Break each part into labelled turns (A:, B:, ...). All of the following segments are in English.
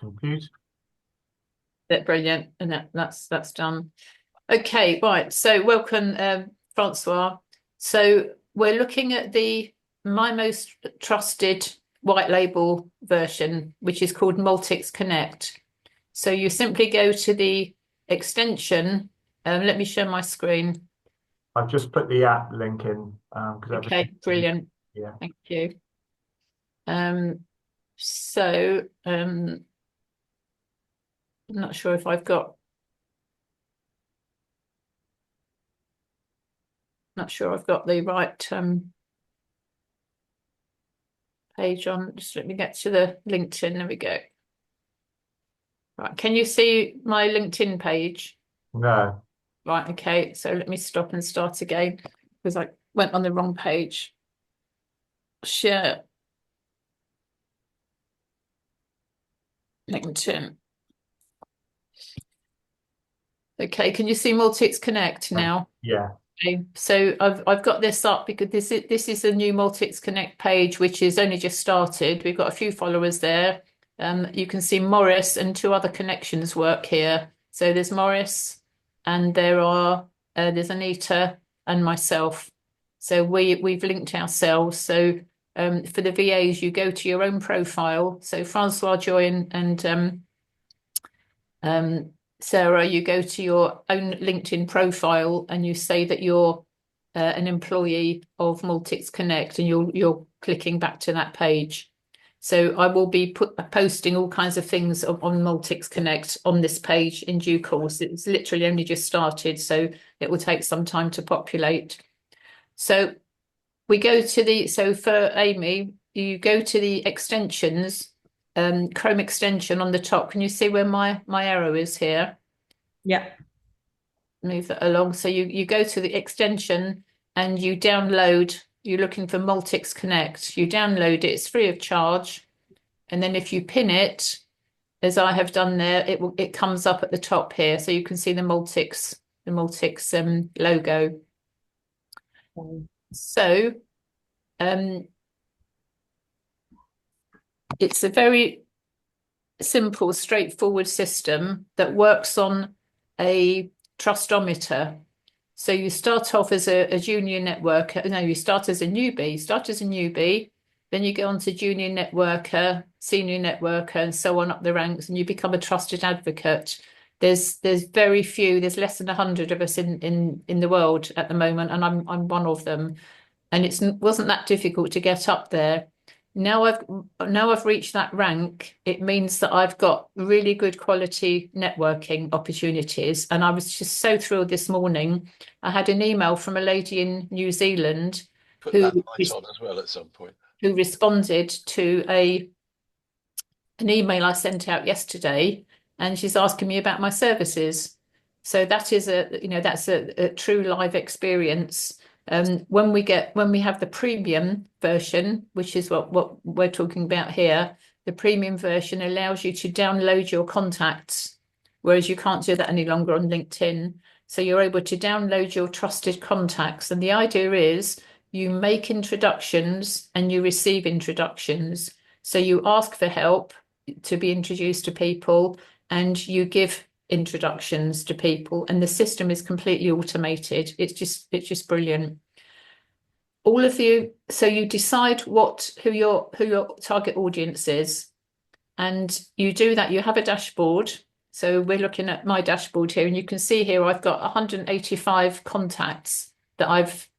A: Compute.
B: That's brilliant, and that's done. Okay, right. So welcome, Francois. So we're looking at the my most trusted white label version, which is called Maltix Connect. So you simply go to the extension. Let me share my screen.
A: I've just put the app link in because everything.
B: Okay, brilliant.
A: Yeah.
B: Thank you. Um, so I'm not sure if I've got. Not sure I've got the right page on. Just let me get to the LinkedIn. There we go. Right. Can you see my LinkedIn page?
A: No.
B: Right. Okay. So let me stop and start again because I went on the wrong page. Share LinkedIn. Okay. Can you see Maltix Connect now?
A: Yeah.
B: Okay. So I've got this up because this is a new Maltix Connect page which is only just started. We've got a few followers there. You can see Morris and two other connections work here. So there's Morris and there's Anita and myself. So we've linked ourselves. So for the VAs, you go to your own profile. So Francois Joy and Sarah, you go to your own LinkedIn profile and you say that you're an employee of Maltix Connect, and you're clicking back to that page. So I will be posting all kinds of things on Maltix Connect on this page in due course. It's literally only just started, so it will take some time to populate. So we go to so for Amy, you go to the extensions, Chrome extension on the top. Can you see where my arrow is here?
C: Yeah.
B: Move that along. So you go to the extension and you download, you're looking for Maltix Connect. You download it, it's free of charge. And then if you pin it, as I have done there, it comes up at the top here. So you can see the Maltix logo. So it's a very simple, straightforward system that works on a trustometer. So you start off as a junior networker. No, you start as a newbie. Then you go on to junior networker, senior networker, and so on up the ranks, and you become a trusted advocate. There's very few. There's less than 100 of us in the world at the moment, and I'm one of them. And it wasn't that difficult to get up there. Now I've reached that rank. It means that I've got really good quality networking opportunities. And I was just so thrilled this morning. I had an email from a lady in New Zealand
D: Put
B: who
D: that light on as well at some point.
B: who responded to an email I sent out yesterday, and she's asking me about my services. So that is that's a true live experience. When we have the premium version, which is what we're talking about here, the premium version allows you to download your contacts, whereas you can't do that any longer on LinkedIn. So you're able to download your trusted contacts. And the idea is you make introductions and you receive introductions. So you ask for help to be introduced to people, and you give introductions to people, and the system is completely automated. It's just brilliant. All of you, so you decide who your target audience is, and you do that. You have a dashboard. So we're looking at my dashboard here, and you can see here I've got 185 contacts that I've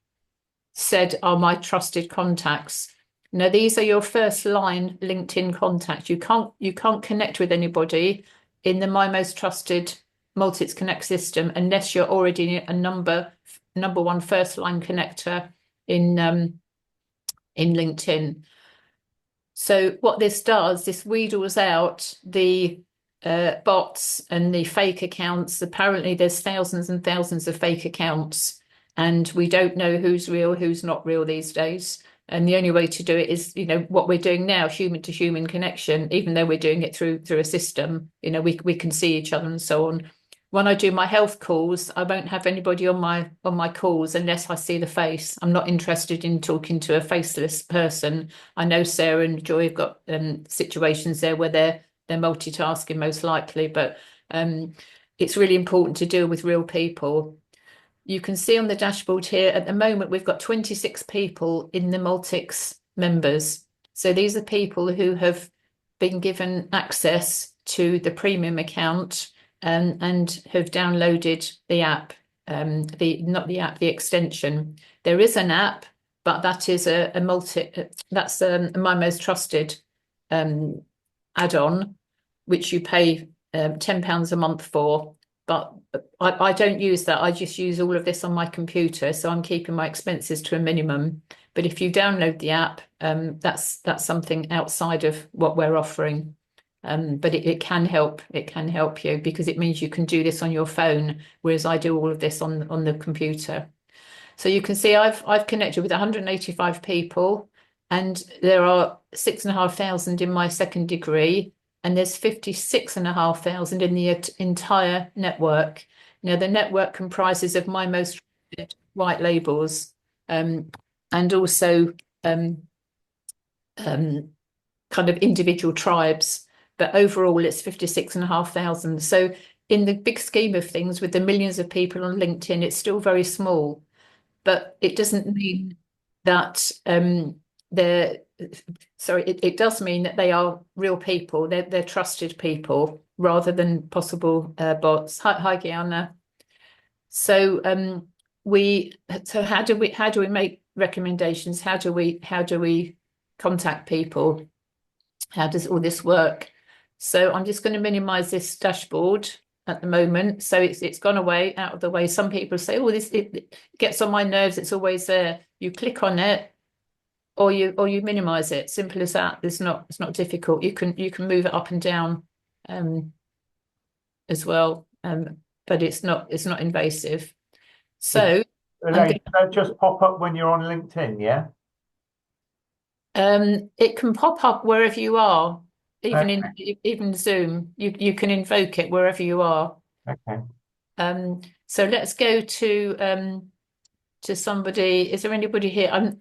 B: said are my trusted contacts. Now, these are your first line LinkedIn contacts. You can't connect with anybody in the My Most Trusted Maltix Connect system unless you're already a number one first line connector in LinkedIn. So what this does, this wheedles out the bots and the fake accounts. Apparently, there's thousands and thousands of fake accounts, and we don't know who's real, who's not real these days. And the only way to do it is, what we're doing now, human to human connection, even though we're doing it through a system, we can see each other and so on. When I do my health calls, I won't have anybody on my calls unless I see the face. I'm not interested in talking to a faceless person. I know Sarah and Joy have got situations there where they're they're multitasking most likely, but it's really important to deal with real people. You can see on the dashboard here at the moment we've got 26 people in the Maltix members. So these are people who have been given access to the premium account and have downloaded the app, the extension. There is an app, but that is that's my most trusted add-on, which you pay £10 a month for. But I don't use that. I just use all of this on my computer, so I'm keeping my expenses to a minimum. But if you download the app, that's something outside of what we're offering. But it can help. It can help you because it means you can do this on your phone, whereas I do all of this on the computer. So you can see I've connected with 185 people, and there are 6,500 in my second degree, and there's 56,500 in the entire network. Now the network comprises of my most trusted white labels, and also kind of individual tribes. But overall, it's 56,500. So in the big scheme of things, with the millions of people on LinkedIn, it's still very small. But it doesn't mean that it does mean that they are real people. They're trusted people rather than possible bots. Hi, Gianna. So how do we make recommendations? How do we contact people? How does all this work? So I'm just going to minimize this dashboard at the moment. So it's gone away, out of the way. Some people say, oh, it gets on my nerves. It's always there. You click on it or you minimize it. Simple as that. It's not difficult. You can move it up and down as well. But it's not invasive. So
A: Elaine, does that just pop up when you're on LinkedIn, yeah?
B: It can pop up wherever you are, even Zoom. You can invoke it wherever you are.
A: Okay.
B: So let's go to somebody. Is there anybody here? I'm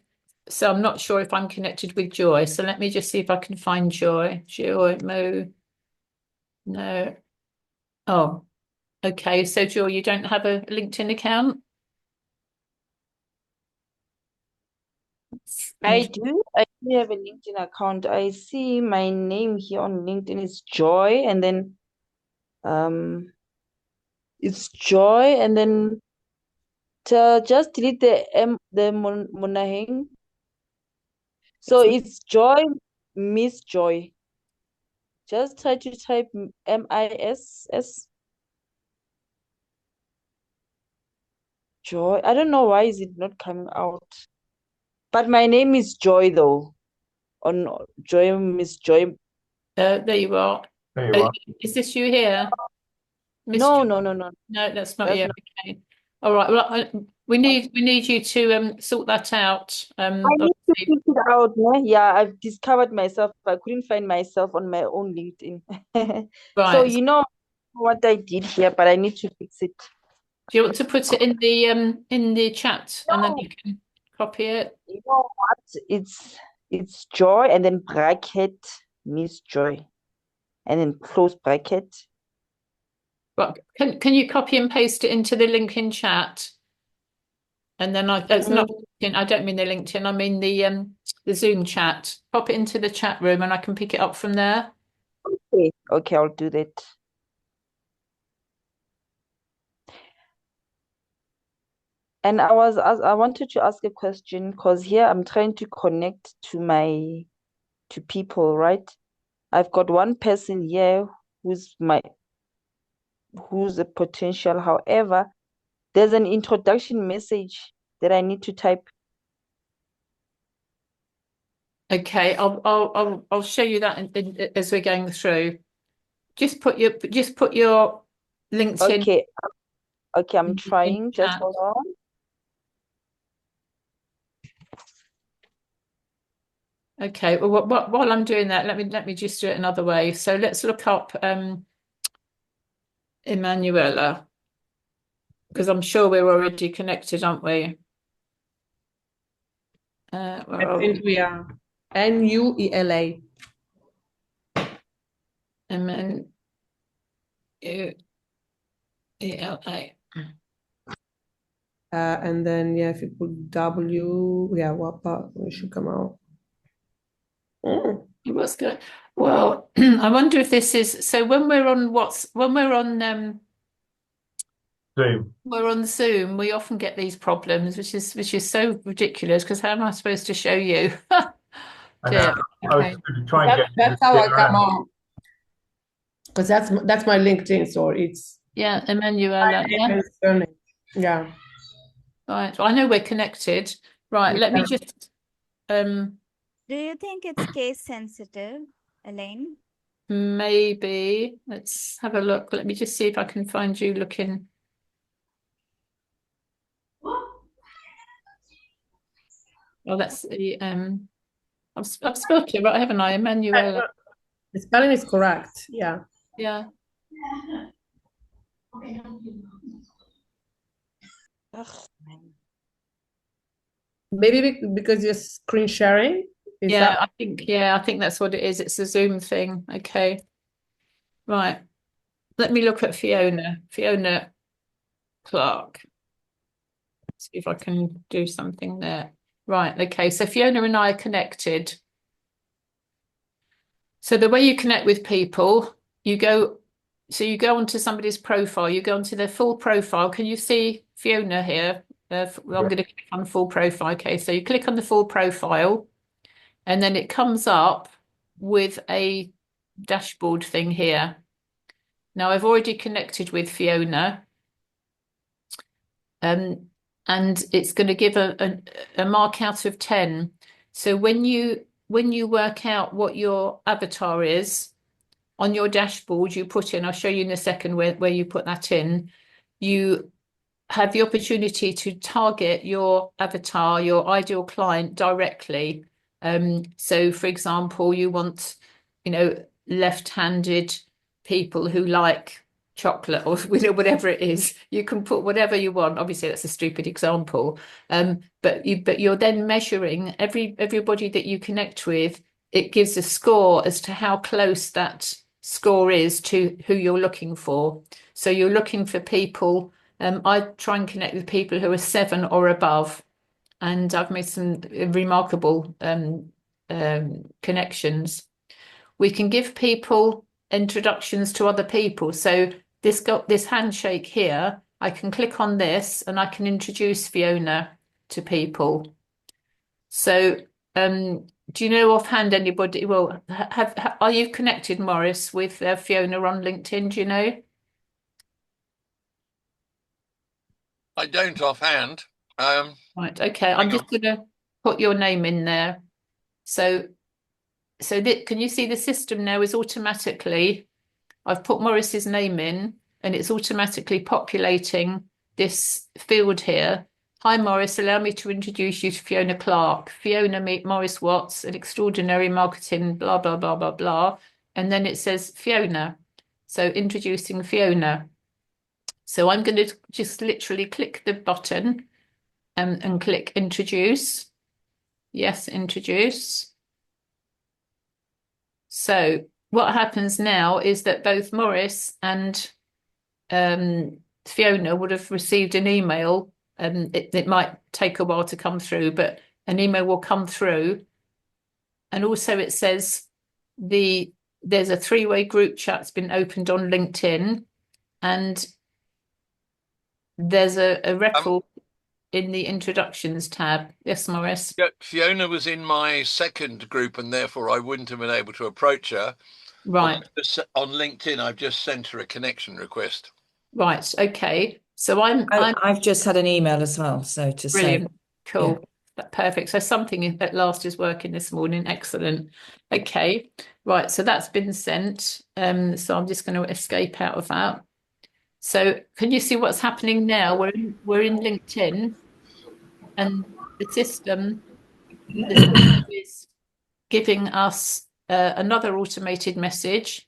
B: not sure if I'm connected with Joy. So let me just see if I can find Joy. Joy, Mo. No. Oh, okay. So Joy, you don't have a LinkedIn account?
C: I do have a LinkedIn account. I see my name here on LinkedIn is Joy, and then it's Joy, and then just delete the Monaheng. So it's Joy, Miss Joy. Just try to type MISS Joy. I don't know why is it not coming out. But my name is Joy though. On Joy, Miss Joy.
B: There you are.
A: There you are.
B: Is this you here? Miss
C: No,
B: Joy?
C: no.
B: No, that's not
C: That's
B: you.
C: not.
B: Okay. All right. Well, we need you to sort that out.
C: I need to
B: Obviously.
C: fix it out. Ne? Yeah, I've discovered myself. I couldn't find myself on my own LinkedIn. So
B: Right.
C: you know what I did here, but I need to fix it.
B: Do you want to put it in the chat and then you can copy it?
C: You know what? It's Joy and then bracket Miss Joy and then close bracket.
B: But can you copy and paste it into the link in chat? And then it's not LinkedIn. I don't mean the LinkedIn. I mean the Zoom chat. Pop it into the chat room and I can pick it up from there.
C: Okay, I'll do that. And I wanted to ask a question because here I'm trying to connect to people, right? I've got one person here who's a potential. However, there's an introduction message that I need to type.
B: Okay, I'll show you that as we're going through. Just put your LinkedIn.
C: Okay, I'm
B: in
C: trying. Just
B: chat.
C: hold on.
B: Okay, well, while I'm doing that, let me just do it another way. So let's look up Emanuela, because I'm sure we're already connected, aren't we? Where
E: I
B: are
E: think we are. Nuela.
B: M-N-U-E-L-A.
E: And then, yeah, if you put W, yeah, what part it should come out. Mm.
B: What's good? Well, I wonder if this is so when we're on
A: Zoom.
B: we're on Zoom, we often get these problems, which is so ridiculous because how am I supposed to show you?
A: And
B: Dear.
A: I was
B: Okay.
A: going to try and get you
E: That's
A: to
E: how I
A: sit
E: come
A: around.
E: out. Because that's my LinkedIn, so it's
B: Yeah, Emmanuel. Yeah.
E: surname. Yeah.
B: Right. Well, I know we're connected. Right. Let me
E: Yeah.
B: just
F: Do you think it's case sensitive, Elaine?
B: maybe let's have a look. Let me just see if I can find you looking. Oh, that's the I've spelled it right, haven't I? Emmanuel.
E: The spelling is correct. Yeah.
B: Yeah.
C: Ugh, man.
E: Maybe because you're screen sharing. Is
B: Yeah,
E: that
B: I think that's what it is. It's a Zoom thing. Okay. Right. Let me look at Fiona. Fiona Clark. See if I can do something there. Right. Okay. So Fiona and I are connected. So the way you connect with people, you go onto somebody's profile, you go onto their full profile. Can you see Fiona here? I'm going to click on full profile. Okay. So you click on the full profile and then it comes up with a dashboard thing here. Now I've already connected with Fiona, and it's going to give a mark out of 10. So when you work out what your avatar is on your dashboard, you put in, I'll show you in a second where you put that in, you have the opportunity to target your avatar, your ideal client directly. So for example, you want, left-handed people who like chocolate or whatever it is. You can put whatever you want. Obviously, that's a stupid example. But you're then measuring everybody that you connect with. It gives a score as to how close that score is to who you're looking for. So you're looking for people. I try and connect with people who are 7 or above, and I've made some remarkable connections. We can give people introductions to other people. So this handshake here, I can click on this and I can introduce Fiona to people. So do you know offhand anybody? Well, are you connected, Morris, with Fiona on LinkedIn? Do you know?
D: I don't offhand.
B: Right. Okay. I'm
D: Hang
B: just
D: on.
B: going to put your name in there. So can you see the system now is automatically, I've put Morris's name in and it's automatically populating this field here. Hi, Morris, allow me to introduce you to Fiona Clark. Fiona, meet Morris Watts, an extraordinary marketing, blah, blah, blah, blah, blah. And then it says Fiona. So introducing Fiona. So I'm going to just literally click the button and click introduce. Yes, introduce. So what happens now is that both Morris and Fiona would have received an email. It might take a while to come through, but an email will come through. And also it says there's a 3-way group chat's been opened on LinkedIn, and there's a record in the introductions tab. Yes, Morris.
D: Yeah, Fiona was in my second group, and therefore I wouldn't have been able to approach her.
B: Right.
D: On LinkedIn, I've just sent her a connection request.
B: Right. Okay. So
G: I've just had an email as well. So to
B: brilliant.
G: say,
B: Cool. Perfect. So something at last is working this morning. Excellent. Okay. Right. So that's been sent. So I'm just going to escape out of that. So can you see what's happening now? We're in LinkedIn, and the system is giving us another automated message,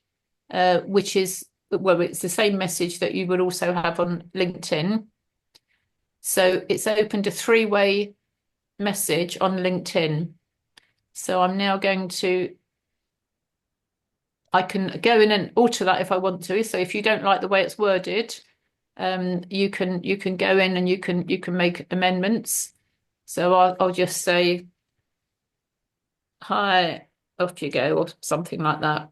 B: which is, well, it's the same message that you would also have on LinkedIn. So it's opened a 3-way message on LinkedIn. So I'm now going to I can go in and alter that if I want to. So if you don't like the way it's worded, you can go in and you can make amendments. So I'll just say, hi, off you go, or something like that.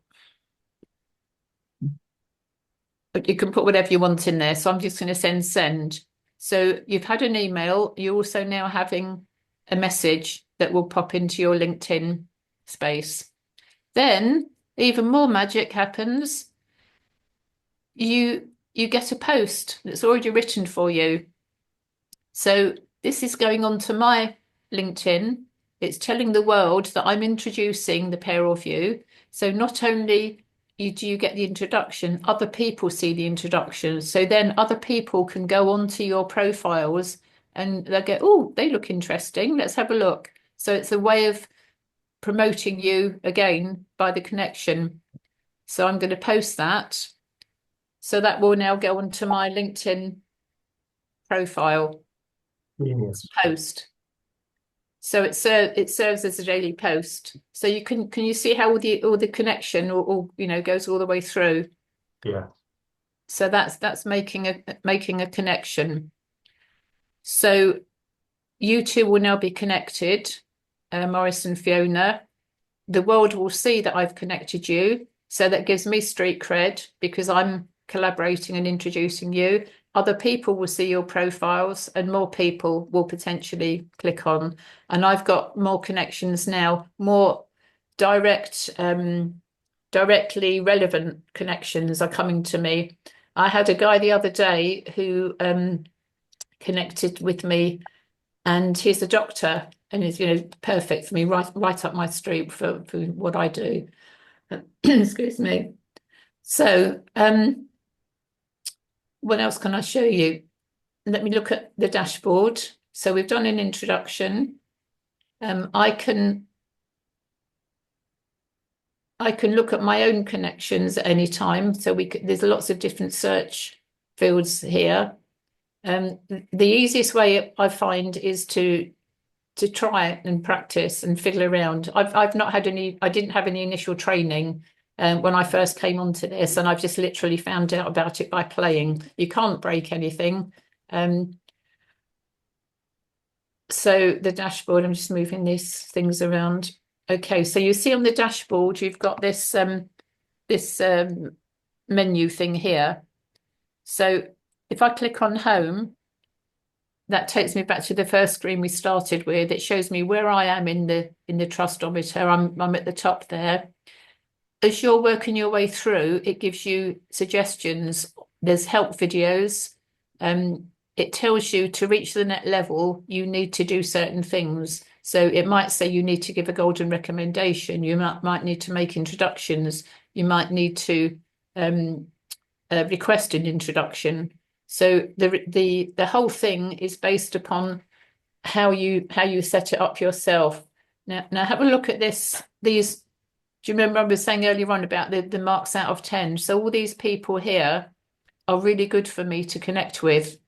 B: But you can put whatever you want in there. So I'm just going to send. So you've had an email. You're also now having a message that will pop into your LinkedIn space. Then even more magic happens. You get a post that's already written for you. So this is going on to my LinkedIn. It's telling the world that I'm introducing the pair of you. So not only do you get the introduction, other people see the introduction. So then other people can go onto your profiles and they'll go, oh, they look interesting. Let's have a look. So it's a way of promoting you again by the connection. So I'm going to post that. So that will now go onto my LinkedIn profile.
A: Genius.
B: Post. So it serves as a daily post. So you can you see how all the connection or goes all the way through.
A: Yeah.
B: So that's making a connection. So you two will now be connected, Maurice and Fiona. The world will see that I've connected you. So that gives me street cred because I'm collaborating and introducing you. Other people will see your profiles and more people will potentially click on. And I've got more connections now, more directly relevant connections are coming to me. I had a guy the other day who connected with me, and he's a doctor and is perfect for me, right up my street for what I do. Excuse me. So what else can I show you? Let me look at the dashboard. So we've done an introduction. I can look at my own connections at any time. So there's lots of different search fields here. The easiest way I find is to try and practice and fiddle around. I've not had any. I didn't have any initial training when I first came onto this, and I've just literally found out about it by playing. You can't break anything. So the dashboard, I'm just moving these things around. Okay, so you see on the dashboard, you've got this menu thing here. So if I click on home, that takes me back to the first screen we started with. It shows me where I am in the trustometer. I'm at the top there. As you're working your way through, it gives you suggestions. There's help videos. It tells you to reach the net level, you need to do certain things. So it might say you need to give a golden recommendation. You might need to make introductions. You might need to request an introduction. So the whole thing is based upon how you set it up yourself. Now have a look at this. These, do you remember I was saying earlier on about the marks out of 10? So all these people here are really good for me to connect with.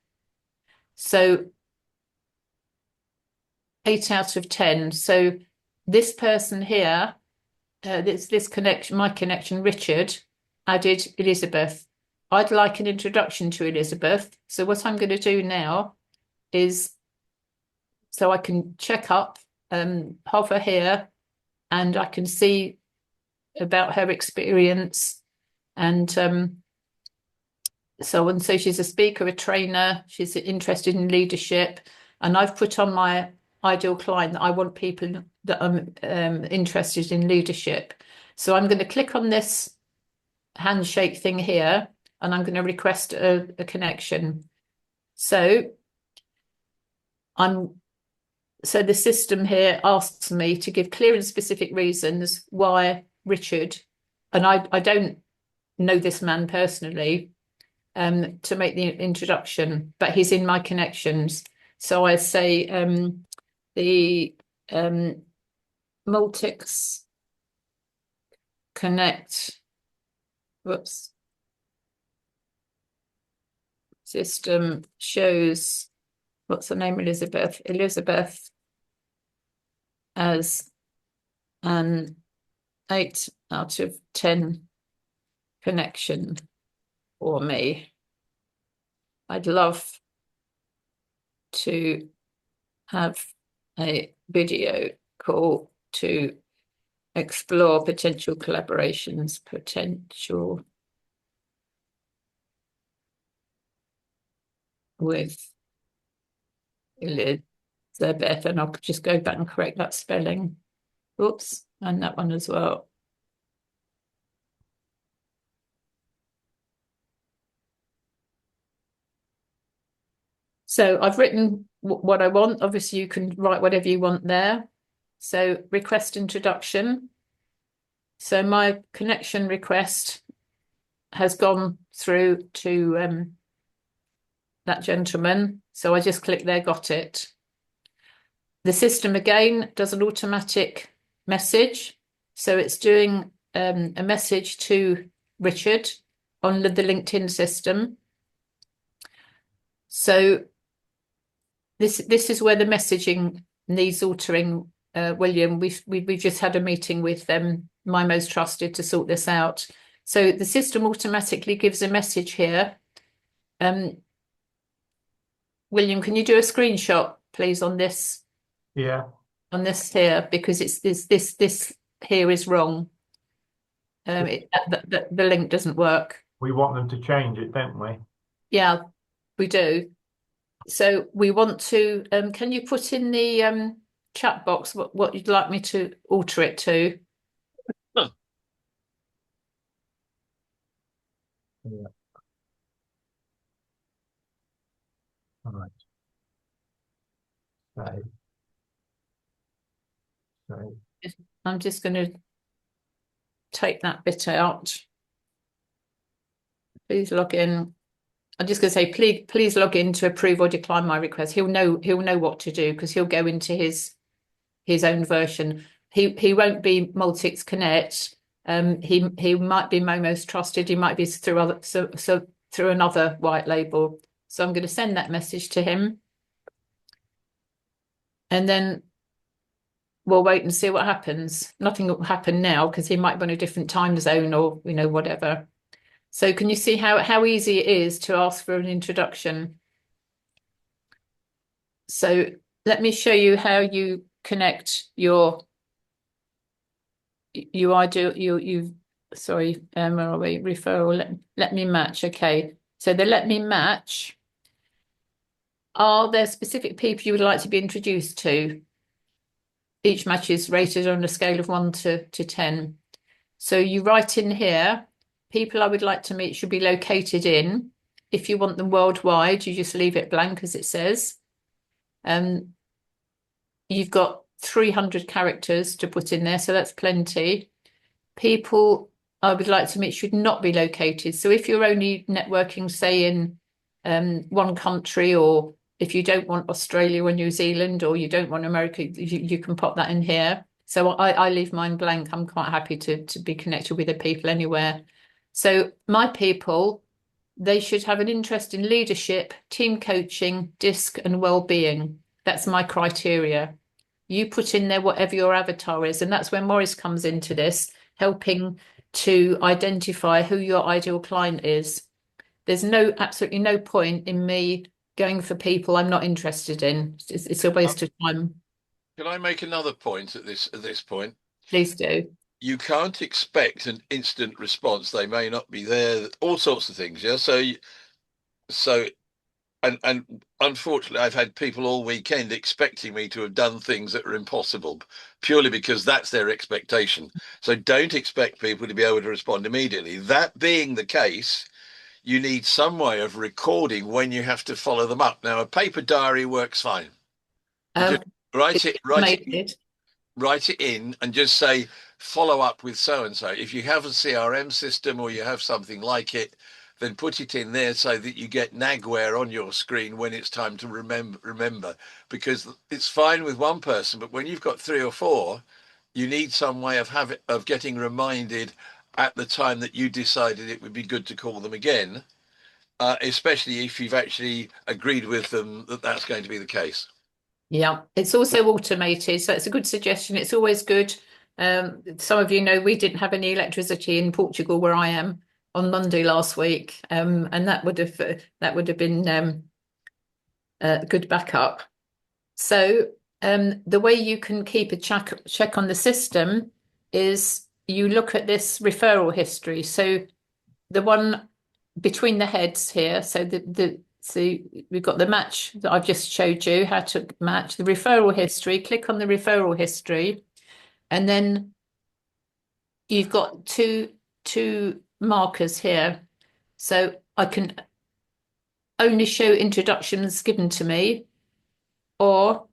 B: So 8 out of 10. So this person here, this connection, my connection, Richard, added Elizabeth. I'd like an introduction to Elizabeth. So what I'm going to do now is, so I can check up, hover here, and I can see about her experience and so on. So she's a speaker, a trainer, she's interested in leadership, and I've put on my ideal client that I want people that are interested in leadership. So I'm going to click on this handshake thing here, and I'm going to request a connection. So the system here asks me to give clear and specific reasons why Richard, and I don't know this man personally, to make the introduction, but he's in my connections. So I say the Maltix Connect, system shows, what's her name, Elizabeth as an 8 out of 10 connection for me. I'd love to have a video call to explore potential collaborations, with Elizabeth, and I'll just go back and correct that spelling. Oops, and that one as well. So I've written what I want. Obviously, you can write whatever you want there. So request introduction. So my connection request has gone through to that gentleman. So I just click there, got it. The system again does an automatic message. So it's doing a message to Richard on the LinkedIn system. So this is where the messaging needs altering. William, we've just had a meeting with my most trusted to sort this out. So the system automatically gives a message here. William, can you do a screenshot, please, on this?
A: Yeah.
B: On this here, because it's this here is wrong. The link doesn't work.
A: We want them to change it, don't we?
B: Yeah, we do. So we want to. Can you put in the chat box what you'd like me to alter it to?
A: Yeah. All right. So.
B: I'm just going to take that bit out. Please log in. I'm just going to say, please log in to approve or decline my request. He'll know what to do because he'll go into his own version. He won't be Maltix Connect. He might be my most trusted. He might be through through another white label. So I'm going to send that message to him, and then we'll wait and see what happens. Nothing will happen now because he might be on a different time zone or whatever. So can you see how easy it is to ask for an introduction? So let me show you how you connect your sorry, where are we? Referral, let me match. Okay, so the let me match. Are there specific people you would like to be introduced to? Each match is rated on a scale of 1 to 10. So you write in here, people I would like to meet should be located in. If you want them worldwide, you just leave it blank as it says. You've got 300 characters to put in there, so that's plenty. People I would like to meet should not be located. So if you're only networking, say, in one country, or if you don't want Australia or New Zealand, or you don't want America, you can pop that in here. So I leave mine blank. I'm quite happy to be connected with the people anywhere. So my people, they should have an interest in leadership, team coaching, DISC, and well-being. That's my criteria. You put in there whatever your avatar is, and that's where Maurice comes into this, helping to identify who your ideal client is. There's absolutely no point in me going for people I'm not interested in. It's a waste of time.
D: Can I make another point at this point?
B: Please do.
D: You can't expect an instant response. They may not be there. All sorts of things. Yeah. And unfortunately, I've had people all weekend expecting me to have done things that are impossible, purely because that's their expectation. So don't expect people to be able to respond immediately. That being the case, you need some way of recording when you have to follow them up. Now, a paper diary works fine. Write it in and just say, follow up with so-and-so. If you have a CRM system or you have something like it, then put it in there so that you get nagware on your screen when it's time to remember, because it's fine with one person, but when you've got 3 or 4, you need some way of getting reminded at the time that you decided it would be good to call them again, especially if you've actually agreed with them that that's going to be the case.
B: Yeah, it's also automated, so it's a good suggestion. It's always good. Some of you know we didn't have any electricity in Portugal where I am, on Monday last week, and that would have been a good backup. So the way you can keep a check on the system is you look at this referral history. So the one between the heads here. So so we've got the match that I've just showed you how to match the referral history. Click on the referral history, and then you've got two markers here. So I can only show introductions given to me, or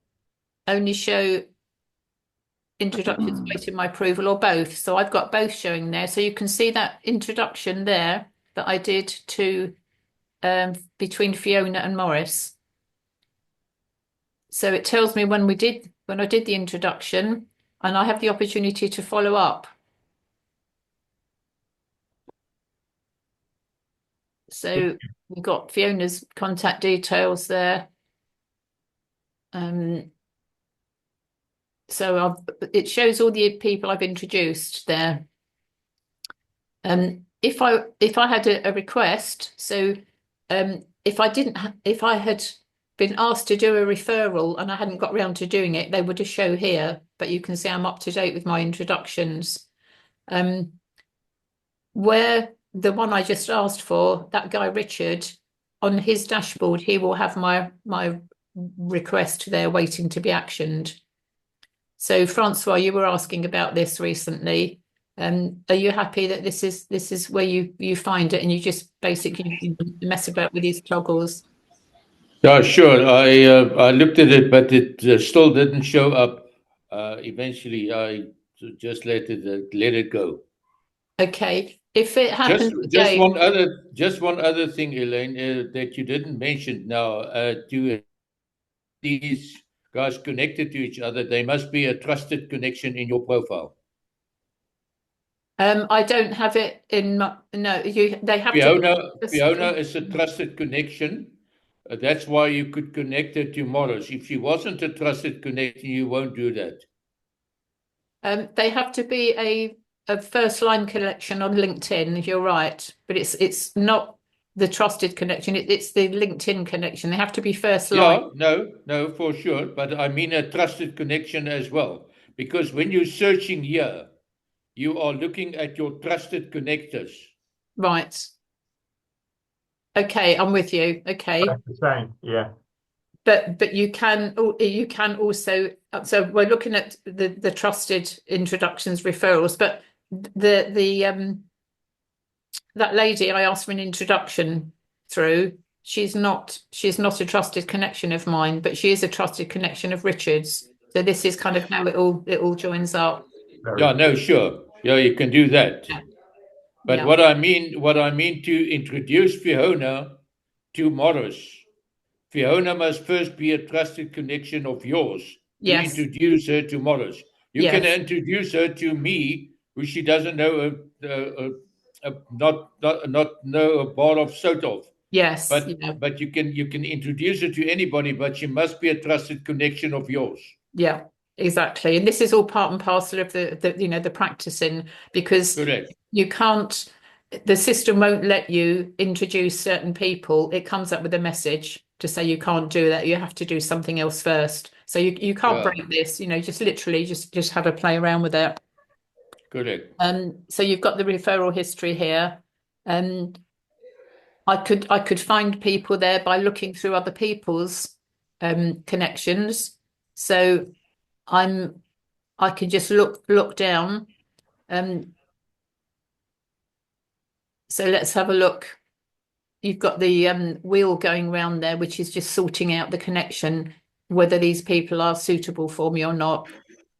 B: only show introductions waiting my approval, or both. So I've got both showing there. So you can see that introduction there that I did to between Fiona and Morris. So it tells me when I did the introduction, and I have the opportunity to follow up. So we've got Fiona's contact details there. So it shows all the people I've introduced there. If I had a request, so if I had been asked to do a referral and I hadn't got around to doing it, they would have show here. But you can see I'm up to date with my introductions. Where the one I just asked for, that guy Richard, on his dashboard, he will have my request there waiting to be actioned. So Francois, you were asking about this recently. Are you happy that this is where you find it and you just basically mess about with these toggles?
H: Yeah, sure. I looked at it, but it still didn't show up. Eventually, I just let it go.
B: Okay. If it happens
H: Just
B: again,
H: one other thing, Elaine, that you didn't mention now. Do these guys connected to each other? They must be a trusted connection in your profile.
B: I don't have it in my, no, they have to be
H: Fiona is a trusted connection. That's why you could connect her to Morris. If she wasn't a trusted connection, you won't do that.
B: They have to be a first line connection on LinkedIn. You're right, but it's not the trusted connection. It's the LinkedIn connection. They have to be first line.
H: Yeah, no, for sure. But I mean a trusted connection as well, because when you're searching here, you are looking at your trusted connectors.
B: Right. Okay, I'm with you. Okay.
A: That's the same, yeah.
B: But you can also, so we're looking at the trusted introductions referrals, but the that lady I asked for an introduction through, she's not a trusted connection of mine, but she is a trusted connection of Richard's. So this is kind of how it all joins up.
H: Yeah, no, sure. Yeah, you can do that.
B: Yeah.
H: But
B: Yeah.
H: what I mean to introduce Fiona to Morris, Fiona must first be a trusted connection of yours to
B: Yes.
H: introduce her to Morris. You can
B: Yes.
H: introduce her to me, who she doesn't know, not know a bar of soda of.
B: Yes.
H: But you can introduce her to anybody, but she must be a trusted connection of yours.
B: Yeah, exactly. And this is all part and parcel of the practicing, because
H: Correct.
B: you can't, the system won't let you introduce certain people. It comes up with a message to say you can't do that. You have to do something else first. So you can't break this, just literally just have a play around with it.
H: Correct.
B: So you've got the referral history here. And I could find people there by looking through other people's connections. So I can just look down. So let's have a look. You've got the wheel going round there, which is just sorting out the connection, whether these people are suitable for me or not.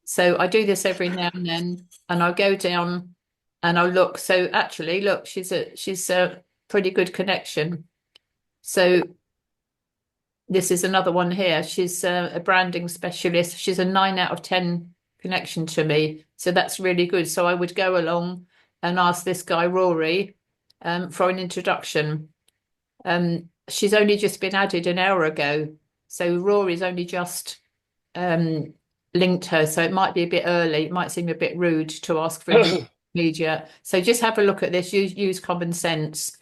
B: So I do this every now and then, and I'll go down and I'll look. So actually, look, she's a pretty good connection. So this is another one here. She's a branding specialist. She's a 9 out of 10 connection to me. So that's really good. So I would go along and ask this guy, Rory, for an introduction. She's only just been added an hour ago. So Rory's only just linked her. So it might be a bit early. It might seem a bit rude to ask for media. So just have a look at this, use common sense.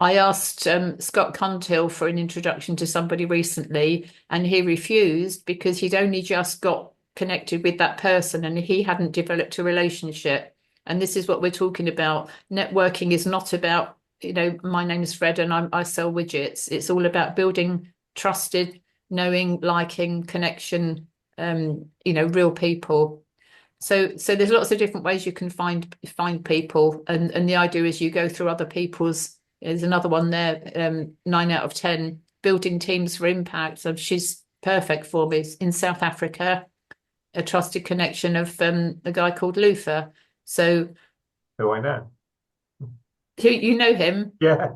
B: I asked Scott Cuntill for an introduction to somebody recently, and he refused because he'd only just got connected with that person and he hadn't developed a relationship. And this is what we're talking about. Networking is not about, my name's Fred and I sell widgets. It's all about building trusted, knowing, liking, connection, real people. So there's lots of different ways you can find people, and the idea is you go through other people's. There's another one there, 9 out of 10, building teams for impact. So she's perfect for me. In South Africa, a trusted connection of a guy called Luther. So
A: Who I know.
B: you know him?
A: Yeah.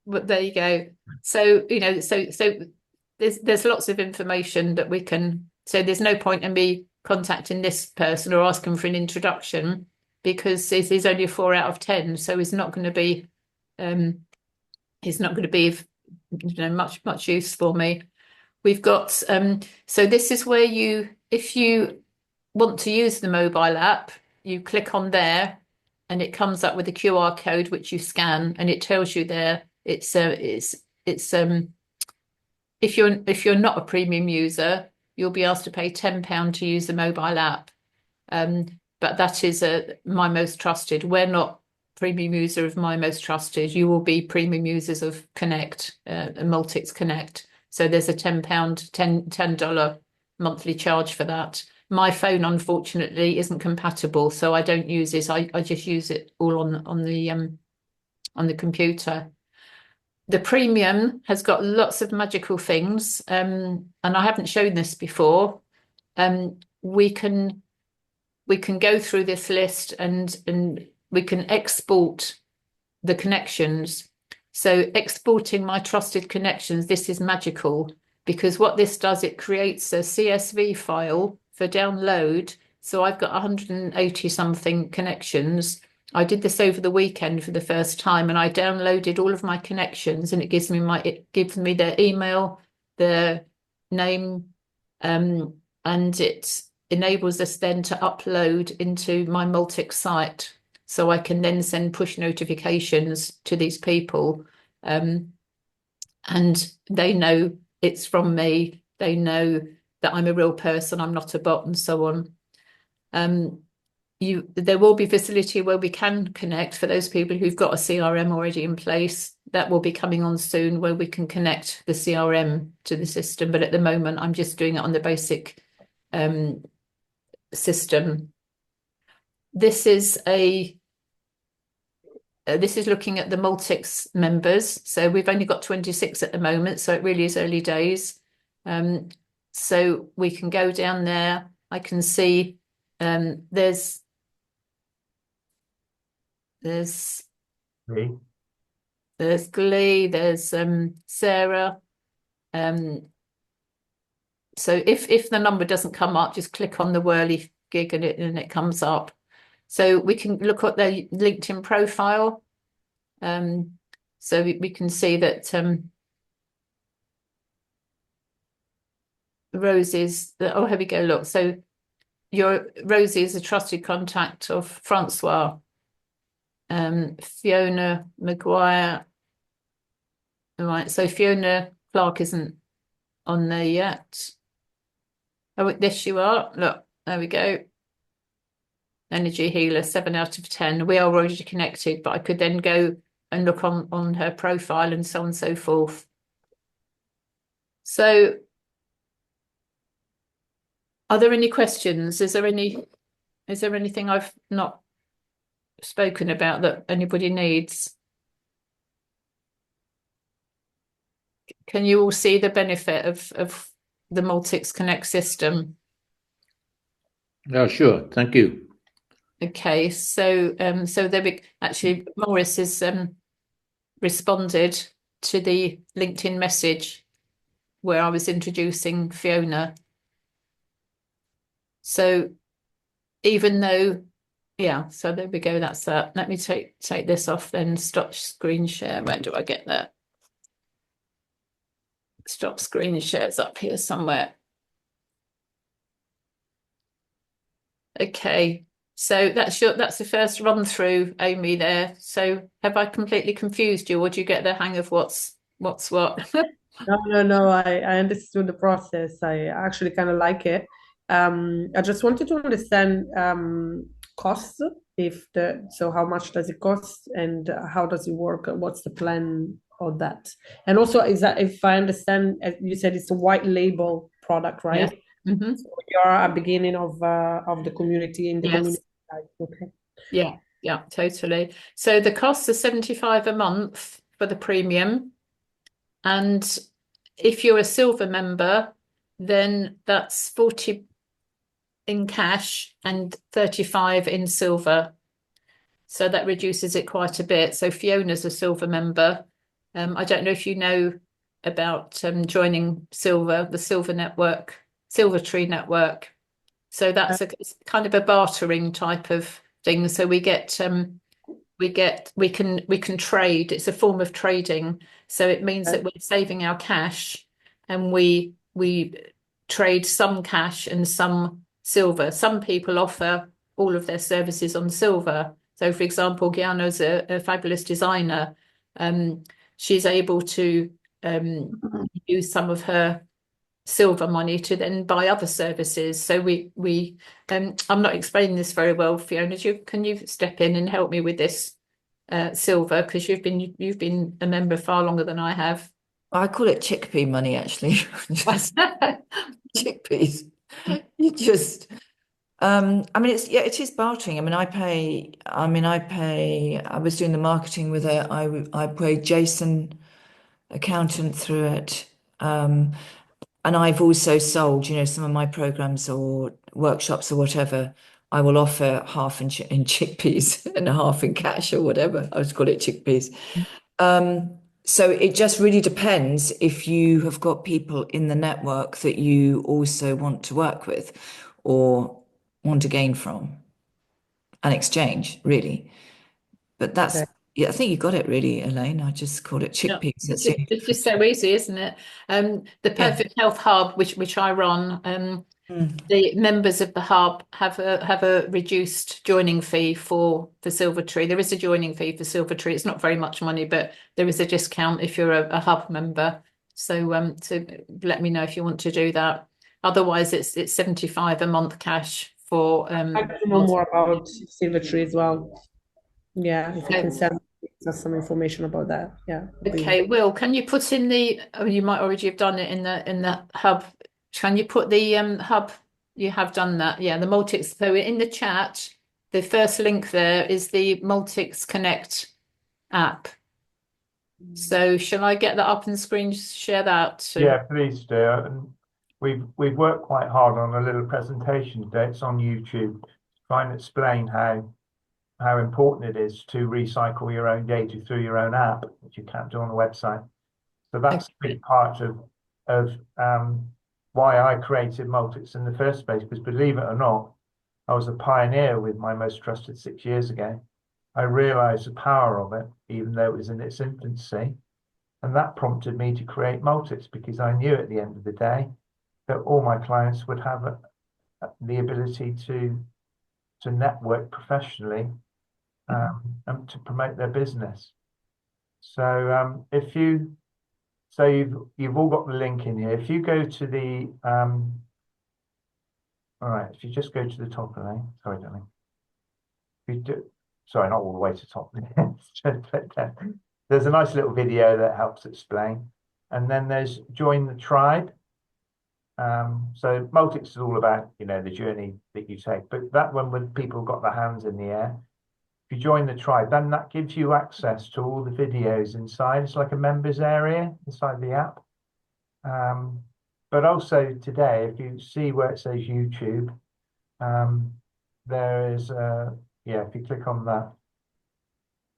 B: But there you go. So so there's lots of information that we can. So there's no point in me contacting this person or asking for an introduction because it is only a 4 out of 10. So it's not going to be much use for me. We've got so this is where if you want to use the mobile app, you click on there and it comes up with a QR code which you scan and it tells you there it's if you're not a premium user, you'll be asked to pay £10 to use the mobile app. But that is my most trusted. We're not premium user of my most trusted. You will be premium users of Connect, Maltix Connect. So there's a $10 monthly charge for that. My phone, unfortunately, isn't compatible, so I don't use it. I just use it all on the computer. The premium has got lots of magical things, and I haven't shown this before. We can go through this list and we can export the connections. So exporting my trusted connections, this is magical because what this does, it creates a CSV file for download. So I've got 180 something connections. I did this over the weekend for the first time and I downloaded all of my connections and it gives me their email, their name, and it enables us then to upload into my Maltix site. So I can then send push notifications to these people. And they know it's from me. They know that I'm a real person, I'm not a bot and so on. There will be facility where we can connect for those people who've got a CRM already in place. That will be coming on soon where we can connect the CRM to the system. But at the moment, I'm just doing it on the basic system. This is looking at the Maltix members. So we've only got 26 at the moment. So it really is early days. So we can go down there. I can see there's
A: Me.
B: There's Glee, there's Sarah. So if the number doesn't come up, just click on the Whirly gig and it comes up. So we can look at their LinkedIn profile. So we can see that Rosie's, oh, here we go, look. So Rosie is a trusted contact of Francois. Fiona Maguire. All right, so Fiona Clark isn't on there yet. Oh, this you are. Look, there we go. Energy healer, 7 out of 10. We are already connected, but I could then go and look on her profile and so on and so forth. So are there any questions? Is there anything I've not spoken about that anybody needs? Can you all see the benefit of the Maltix Connect system?
H: Yeah, sure. Thank you.
B: Okay, so actually Morris has responded to the LinkedIn message where I was introducing Fiona. So even though, yeah, so there we go, that's that. Let me take this off then, stop screen share. Where do I get that? Stop screen shares up here somewhere. Okay, So that's the first run through, Amy, there. So have I completely confused you, or do you get the hang of what's what?
E: No, I understood the process. I actually kind of like it. I just wanted to understand costs, so how much does it cost and how does it work? What's the plan of that? And also, is that, if I understand, as you said, it's a white label product, right?
B: Mm-hmm.
E: So you're a beginning of the community in the
B: Yes.
E: community side. Okay.
B: Yeah, totally. So the costs are 75 a month for the premium. And if you're a silver member, then that's 40 in cash and 35 in silver. So that reduces it quite a bit. So Fiona's a silver member. I don't know if you know about joining the Silver Network, Silver Tree Network. So that's it's kind of a bartering type of thing. So we can trade. It's a form of trading. So it means that we're saving our cash and we trade some cash and some silver. Some people offer all of their services on silver. So for example, Giano's a fabulous designer. She's able to use some of her silver money to then buy other services. So I'm not explaining this very well, Fiona. Can you step in and help me with this silver, because you've been a member far longer than I have.
G: I call it chickpea money, actually. Chickpeas. You just I mean it is bartering. I was doing the marketing with it. I paid Jason accountant through it. And I've also sold, some of my programs or workshops or whatever. I will offer half in chickpeas and half in cash or whatever. I just call it chickpeas. So it just really depends if you have got people in the network that you also want to work with or want to gain from and exchange, really. But that's, I think you got it really, Elaine. I just called it chickpeas.
B: It's just so easy, isn't it? The Perfect Health Hub, which I run, the members of the hub have a reduced joining fee for Silvertree. There is a joining fee for Silvertree. It's not very much money, but there is a discount if you're a hub member. So let me know if you want to do that. Otherwise, it's 75 a month cash for.
E: I'd like to know more about Silvertree as well. Yeah, if you can send us some information about that. Yeah.
B: Okay, Will, can you put in you might already have done it in the hub. Can you put the hub? You have done that. Yeah, the Maltix. So in the chat, the first link there is the Maltix Connect app. So shall I get that up and screen share that?
A: Yeah, please do. And we've worked quite hard on a little presentation today. It's on YouTube to try and explain how important it is to recycle your own data through your own app, which you can't do on the website. So that's a big part of why I created Maltix in the first place, because believe it or not, I was a pioneer with my most trusted 6 years ago. I realized the power of it, even though it was in its infancy. And that prompted me to create Maltix, because I knew at the end of the day that all my clients would have the ability to network professionally and to promote their business. So you've all got the link in here. If you go to the all right, if you just go to the top of it, sorry, darling. Sorry, not all the way to the top. There's a nice little video that helps explain. And then there's join the tribe. So Maltix is all about, the journey that you take. But that one, when people got their hands in the air, if you join the tribe, then that gives you access to all the videos inside. It's like a members area inside the app. But also today, if you see where it says YouTube, there is, if you click on that.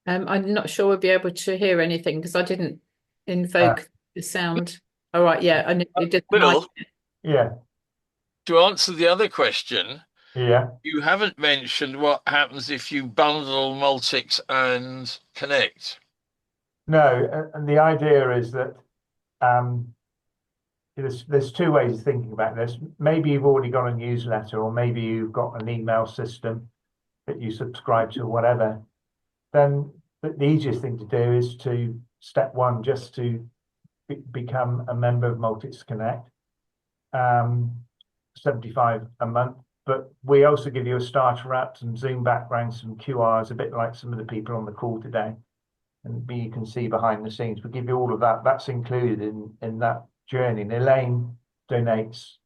B: I'm not sure we'll be able to hear anything because I didn't invoke the sound. All right, yeah, I did.
D: Will,
A: yeah.
D: To answer the other question,
A: yeah,
D: you haven't mentioned what happens if you bundle Maltix and Connect.
A: No, and the idea is that there's two ways of thinking about this. Maybe you've already got a newsletter, or maybe you've got an email system, that you subscribe to, whatever, then the easiest thing to do is to step one, just to become a member of Maltix Connect, 75 a month. But we also give you a starter app, some Zoom backgrounds, some QRs, a bit like some of the people on the call today. And you can see behind the scenes. We give you all of that. That's included in that journey. And Elaine donates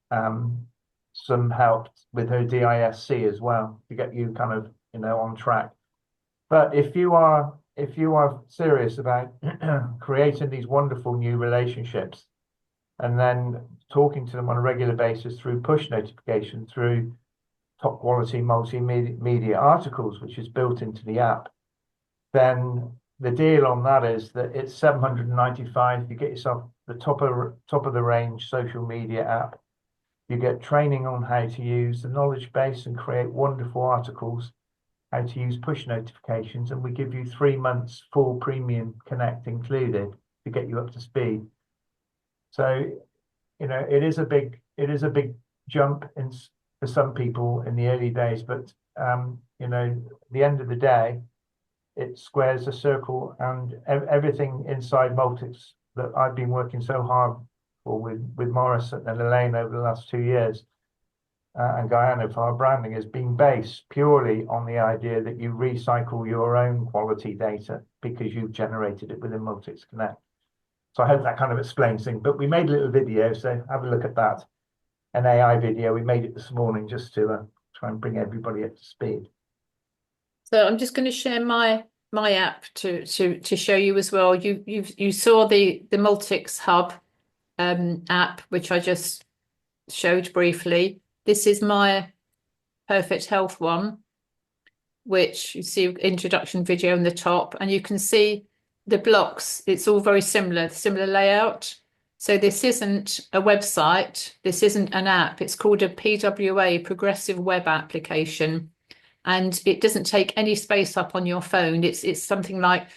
A: some help with her DISC as well to get you kind of, on track. But if you are serious about creating these wonderful new relationships and then talking to them on a regular basis through push notification, through top quality multimedia articles, which is built into the app, then the deal on that is that it's $795. You get yourself the top of the range social media app. You get training on how to use the knowledge base and create wonderful articles, how to use push notifications, and we give you 3 months full premium Connect included to get you up to speed. So, it is a big jump for some people in the early days, but the end of the day, it squares the circle, and everything inside Maltix that I've been working so hard for with Morris and Elaine over the last 2 years, and Guyana for our branding, has been based purely on the idea that you recycle your own quality data because you've generated it within Maltix Connect. So I hope that kind of explains things. But we made a little video, so have a look at that. An AI video. We made it this morning just to try and bring everybody up to speed.
B: So I'm just going to share my app to show you as well. You saw the Maltix Hub app, which I just showed briefly. This is my Perfect Health one, which you see introduction video on the top, and you can see the blocks. It's all very similar layout. So this isn't a website. This isn't an app. It's called a PWA, Progressive Web Application. And it doesn't take any space up on your phone. It's something like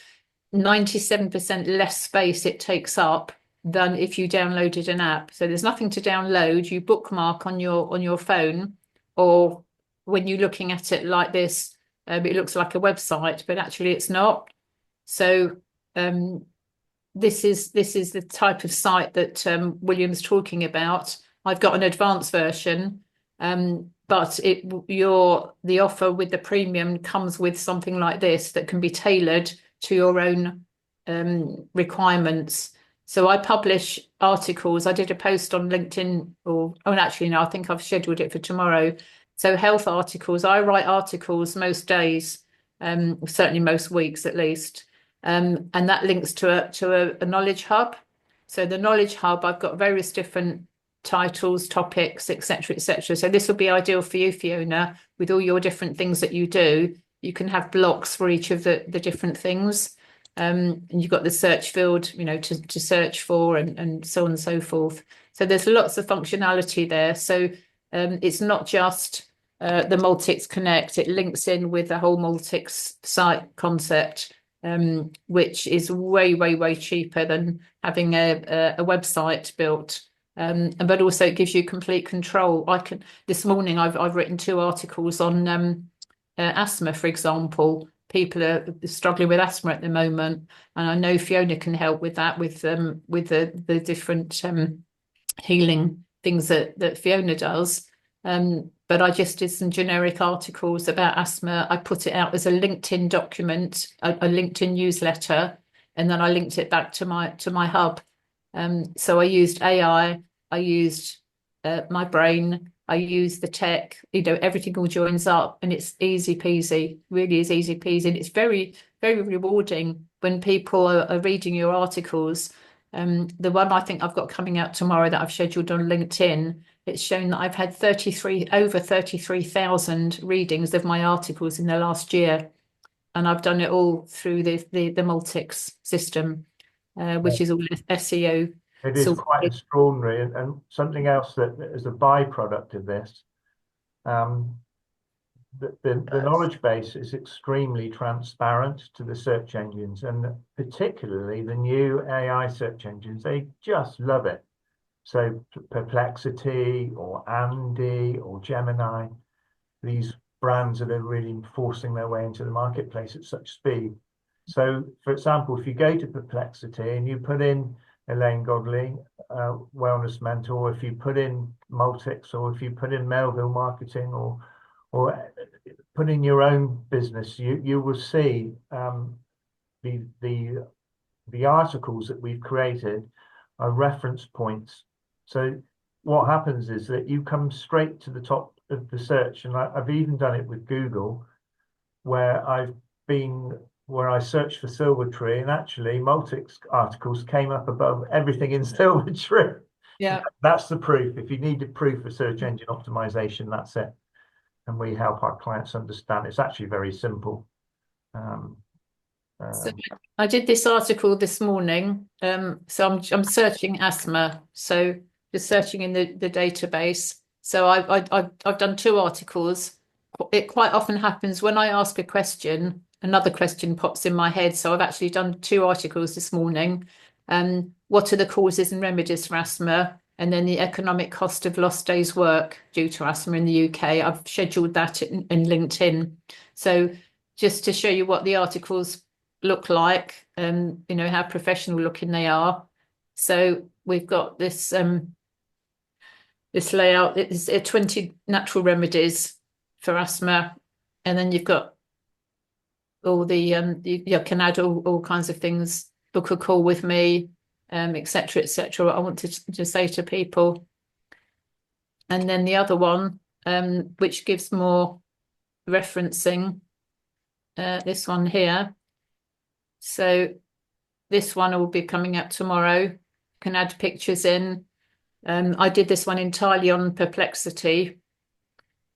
B: 97% less space it takes up than if you downloaded an app. So there's nothing to download. You bookmark on your phone, or when you're looking at it like this, it looks like a website, but actually it's not. So this is the type of site that William's talking about. I've got an advanced version. But the offer with the premium comes with something like this that can be tailored to your own requirements. So I publish articles. I did a post on LinkedIn, actually, no, I think I've scheduled it for tomorrow. So health articles. I write articles most days, certainly most weeks at least, and that links to a knowledge hub. So the knowledge hub, I've got various different titles, topics, etc., etc. So this will be ideal for you, Fiona, with all your different things that you do. You can have blocks for each of the different things, and you've got the search field, to search for, and so on and so forth. So there's lots of functionality there. So it's not just the Maltix Connect. It links in with the whole Maltix site concept, which is way, way, way cheaper than having a website built. But also it gives you complete control. This morning I've written 2 articles on asthma, for example. People are struggling with asthma at the moment, and I know Fiona can help with that, with the different healing things that Fiona does. But I just did some generic articles about asthma. I put it out as a LinkedIn document, a LinkedIn newsletter, and then I linked it back to my hub. So I used AI. I used my brain. I used the tech. Everything all joins up, and it's easy peasy. Really is easy peasy, and it's very, very rewarding when people are reading your articles. The one I think I've got coming out tomorrow that I've scheduled on LinkedIn, it's shown that I've had over 33,000 readings of my articles in the last year, and I've done it all through the Maltix system, which is all SEO.
A: It is quite extraordinary, and something else that is a byproduct of this, the knowledge base is extremely transparent to the search engines, and particularly the new AI search engines. They just love it. So Perplexity or Andy or Gemini, these brands that are really forcing their way into the marketplace at such speed. So, for example, if you go to Perplexity and you put in Elaine Godley, wellness mentor, if you put in Maltix, or if you put in Melville Marketing, or put in your own business, you will see the articles that we've created are reference points. So what happens is that you come straight to the top of the search, and I've even done it with Google, where I searched for Silvertree, and actually Maltix articles came up above everything in Silvertree.
B: Yeah.
A: That's the proof. If you need the proof for search engine optimization, that's it. And we help our clients understand. It's actually very simple.
B: So I did this article this morning. So I'm searching asthma. So just searching in the database. So I've done 2 articles. It quite often happens when I ask a question, another question pops in my head. So I've actually done 2 articles this morning. What are the causes and remedies for asthma? And then the economic cost of lost days' work due to asthma in the UK. I've scheduled that in LinkedIn. So just to show you what the articles look like, and you know how professional looking they are. So we've got this this layout. It's 20 natural remedies for asthma, and then you've got all the you can add all kinds of things. Book a call with me, etc., etc. What I want to say to people, and then the other one, which gives more referencing. This one here. So this one will be coming up tomorrow. You can add pictures in. I did this one entirely on Perplexity.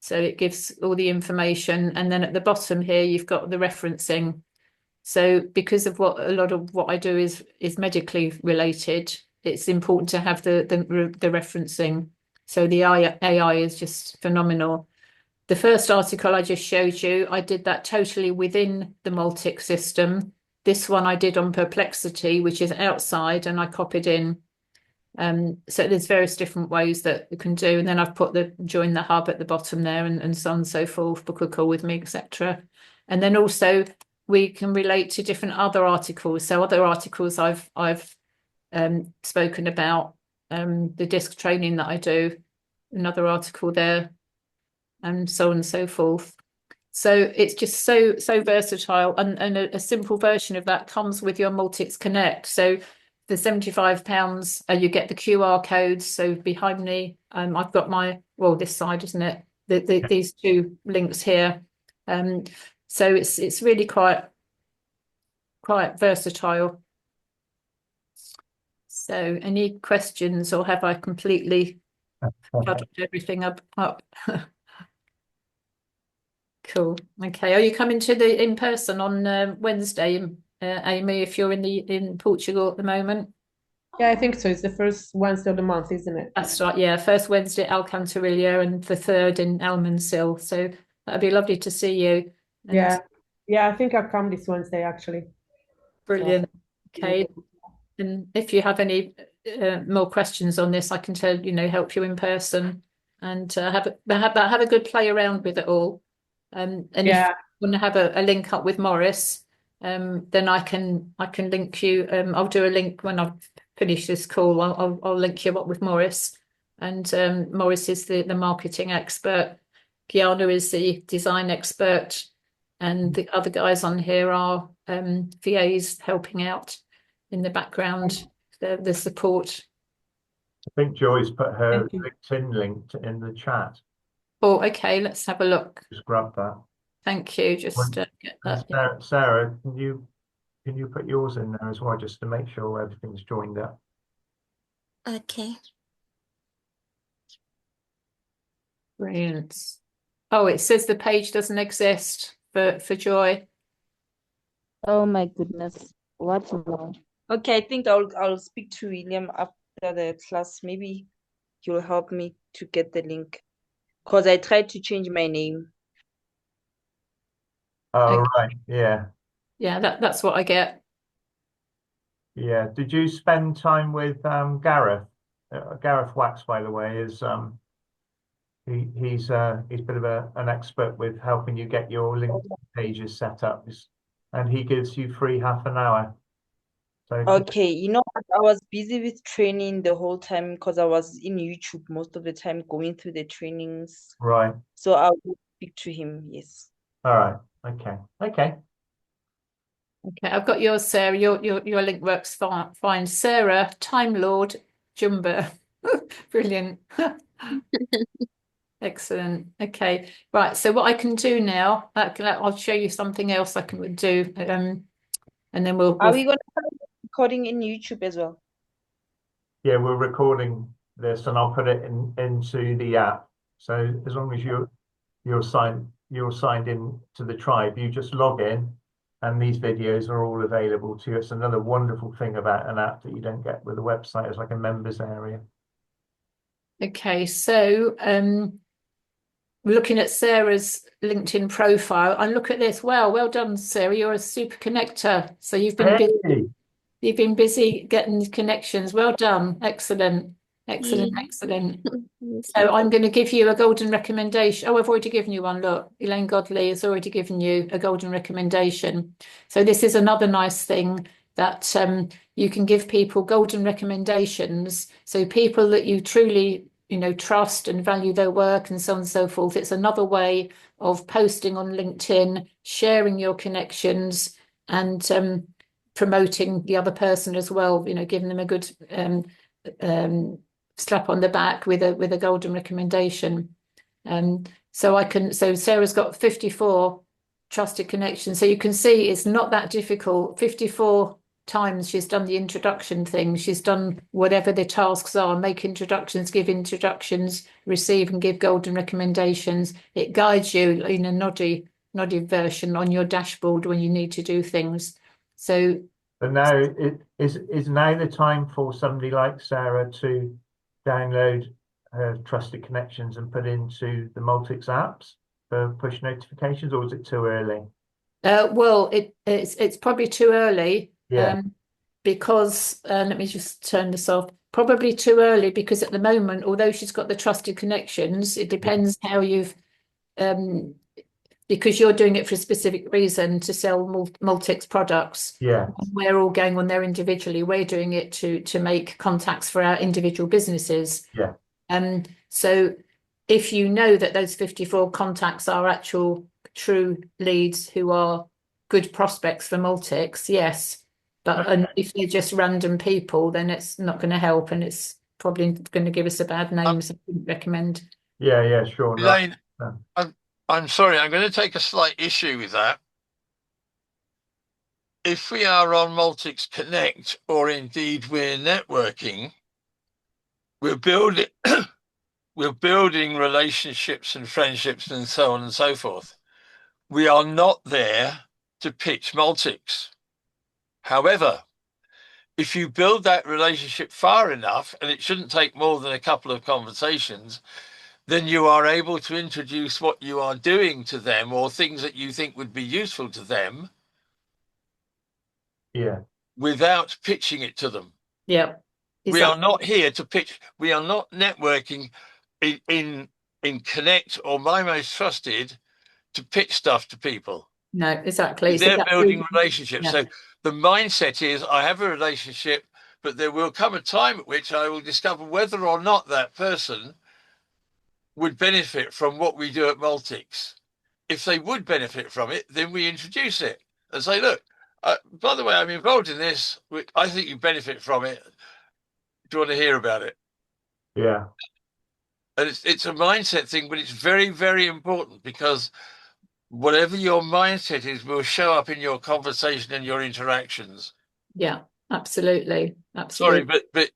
B: So it gives all the information. And then at the bottom here, you've got the referencing. So because of a lot of what I do is medically related, it's important to have the referencing. So the AI is just phenomenal. The first article I just showed you, I did that totally within the Maltix system. This one I did on Perplexity, which is outside, and I copied in. So there's various different ways that you can do. And then I've put join the hub at the bottom there, and so on and so forth, book a call with me, etc. And then also we can relate to different other articles. So other articles I've spoken about, the disc training that I do, another article there, and so on and so forth. So it's just so versatile, and a simple version of that comes with your Maltix Connect. So the £75, you get the QR codes. So behind me, I've got this side, isn't it? These 2 links here. So it's really quite versatile. So any questions, or have I completely covered everything up? Cool. Okay. Are you coming to the in person on Wednesday, Amy? If you're in Portugal at the moment.
E: Yeah, I think so. It's the first Wednesday of the month, isn't it?
B: That's right. Yeah, first Wednesday at Alcantarilla, and the 3rd in Almonsil. So that'd be lovely to see you. And
E: yeah. I think I'll come this Wednesday actually.
B: Brilliant. Okay. And if you have any more questions on this, I can help you in person, and have a good play around with it all. And if you want to have a link up with Morris, then I can link you. I'll do a link when I've finished this call. I'll link you up with Morris, and Morris is the marketing expert. Gianna is the design expert, and the other guys on here are VAs helping out in the background, the support.
A: I think Joy's put her LinkedIn link in the chat.
B: Oh, okay. Let's have a look.
A: Just grab that.
B: Thank you. Just get that.
A: Sarah, can you put yours in there as well, just to make sure everything's joined up?
F: Okay.
B: Brilliant. Oh, it says the page doesn't exist for Joy.
C: Oh my goodness. What now? Okay, I think I'll speak to William after the class. Maybe he'll help me to get the link. Because I tried to change my name.
A: Oh,
B: Okay.
A: right. Yeah.
B: Yeah, that's what I get.
A: Yeah. Did you spend time with Gareth? Gareth Wax, by the way, is He's a bit of an expert with helping you get your LinkedIn pages set up, and he gives you free half an hour. So
C: Okay, you know what? I was busy with training the whole time because I was in YouTube most of the time going through the trainings.
A: right,
C: So I will speak to him, yes.
A: all right, okay.
B: Okay, I've got yours, Sarah. Your link works fine. Sarah, Time Lord Jumbo. Brilliant. Excellent. Okay, right. So what I can do now, I'll show you something else I can do, and then
C: Are
B: we'll
C: we going to have recording in YouTube as well?
A: Yeah, we're recording this, and I'll put it into the app. So as long as you're signed in to the tribe, you just log in, and these videos are all available to you. It's another wonderful thing about an app that you don't get with a website. It's like a members area.
B: Okay, so looking at Sarah's LinkedIn profile, and look at this. Wow, well done, Sarah. You're a super connector. So
A: Hey,
B: you've been busy getting connections. Well done. Excellent. Excellent.
F: Yeah.
B: Excellent.
F: Yes,
B: So I'm going to give you a golden recommendation. Oh, I've already given you one. Look, Elaine Godley has already given you a golden recommendation. So this is another nice thing that you can give people golden recommendations. So people that you truly, trust and value their work and so on and so forth. It's another way of posting on LinkedIn, sharing your connections, and promoting the other person as well. Giving them a good slap on the back with a golden recommendation. So Sarah's got 54 trusted connections. So you can see it's not that difficult. 54 times she's done the introduction thing. She's done whatever the tasks are, make introductions, give introductions, receive and give golden recommendations. It guides you in a noddy version on your dashboard when you need to do things. So
A: but now it is now the time for somebody like Sarah to download her trusted connections and put into the Maltix apps for push notifications, or is it too early?
B: well, it's probably too early.
A: Yeah.
B: Because let me just turn this off. Probably too early because at the moment, although she's got the trusted connections, it depends how you've because you're doing it for a specific reason to sell Maltix products.
A: Yeah.
B: We're all going on there individually. We're doing it to make contacts for our individual businesses.
A: Yeah.
B: So if you know that those 54 contacts are actual true leads who are good prospects for Maltix, yes. But
A: Okay.
B: if they're just random people, then it's not going to help, and it's probably going to give us a bad name. So I wouldn't recommend.
A: Yeah, sure. No.
D: Elaine, I'm sorry, I'm going to take a slight issue with that. If we are on Maltix Connect, or indeed we're networking, we're building we're building relationships and friendships and so on and so forth. We are not there to pitch Maltix. However, if you build that relationship far enough, and it shouldn't take more than a couple of conversations, then you are able to introduce what you are doing to them, or things that you think would be useful to them,
A: Yeah.
D: without pitching it to them.
B: Yeah.
D: We are not here to pitch. We are not networking in Connect or My Most Trusted to pitch stuff to people.
B: No, exactly. So
D: They're building relationships.
B: yeah.
D: So the mindset is, I have a relationship, but there will come a time at which I will discover whether or not that person would benefit from what we do at Maltix. If they would benefit from it, then we introduce it and say, look, by the way, I'm involved in this. I think you benefit from it. Do you want to hear about it?
A: Yeah.
D: And it's a mindset thing, but it's very, very important, because whatever your mindset is will show up in your conversation and your interactions.
B: Yeah, absolutely.
D: Sorry, but